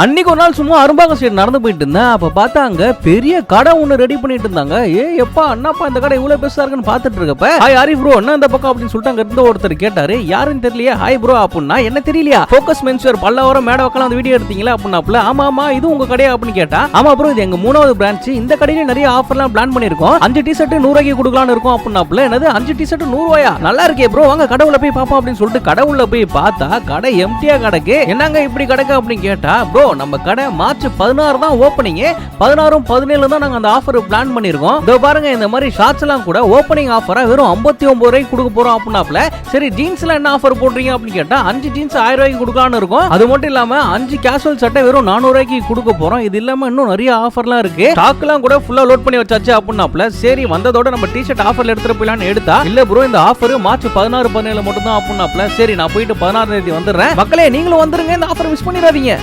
அன்னைக்கு ஒரு நாள் சும்மா அரும்பாக்கம் சைடு நடந்து போயிட்டு இருந்தேன். அப்ப பார்த்தா அங்க பெரிய கடை ஒண்ணு ரெடி பண்ணிட்டு இருந்தாங்க. எப்பா அண்ணாப்பா இந்த கடை இவ்வளவு பெருசா இருக்குன்னு பாத்துட்டு இருக்கப்ப, ஹாய் ஆரி ப்ரோ என்ன இந்த பக்கம் அப்படின்னு சொல்லிட்டு அங்க இருந்த ஒருத்தர் கேட்டாரு. யாருன்னு தெரியலையே. ஹாய் ப்ரோ அப்படின்னா என்ன தெரியலையா, ஃபோக்கஸ் மென்ஸ்வேர் பல்லவரம் மேட வக்கலாம் அந்த வீடியோ எடுத்தீங்களா அப்படின்னாப்ல. ஆமா ஆமா இது உங்க கடையா அப்படின்னு கேட்டா, ஆமா ப்ரோ இது எங்க 3வது பிரான்ச். இந்த கடையில நிறைய ஆஃபர்லாம் பிளான் பண்ணிருக்கோம். 5 டி-ஷர்ட் 100 ரூபாய்க்கு கொடுக்கலாம்னு இருக்கோம் அப்படின்னாப்ல. என்னது 5 டி-ஷர்ட் 100 ரூபாயா, நல்லா இருக்கே ப்ரோ வாங்க கடவுள போய் பாப்போம் அப்படின்னு சொல்லிட்டு கடவுள போய் பார்த்தா கடை எம்டியா கிடக்கு. என்னங்க இப்படி கிடக்கு அப்படின்னு கேட்டா, ப்ரோ நம்ம கடை மார்ச் 16 தான் ஓபனிங். 16 17 தான் நாங்க அந்த ஆஃபர் பிளான் பண்ணிருக்கோம். இதோ பாருங்க இந்த மாதிரி ஷார்ட்ஸ் எல்லாம் கூட ஓபனிங் ஆஃபரா வெறும் 59 ரூபாய்க்கு கொடுக்க போறோம் அப்படின்னாப்ல. சரி ஜீன்ஸ்ல என்ன ஆஃபர் போடுறீங்க அப்படின்னு கேட்டா, 5 ஜீன்ஸ் 1000 ரூபாய்க்கு கொடுக்கலாம்னு இருக்கோம். அது மட்டும் இல்லாம 5 கேஷுவல் சட்டை வெறும் 400 ரூபாய்க்கு கொடுக்க போறோம். இது இல்லாம இன்னும் நிறைய ஆஃபர்லாம் இருக்கு. ஸ்டாக் எல்லாம் கூட ஃபுல்லா லோட் பண்ணி வச்சாச்சு அப்படின்னாப்ல. சரி வந்ததோட நம்ம டி-ஷர்ட் ஆஃபர்ல எடுத்துட்டு போயிலான்னு எடுத்தா, இல்ல ப்ரோ இந்த ஆஃபர் மார்ச் 16 17 மட்டும் தான் அப்படின்னாப்ல. சரி நான் போயிட்டு 16 தேதி வந்துடுறேன். மக்களே நீங்களும் வந்துருங்க, இந்த ஆஃபர் மிஸ் பண்ணிடாதீங்க.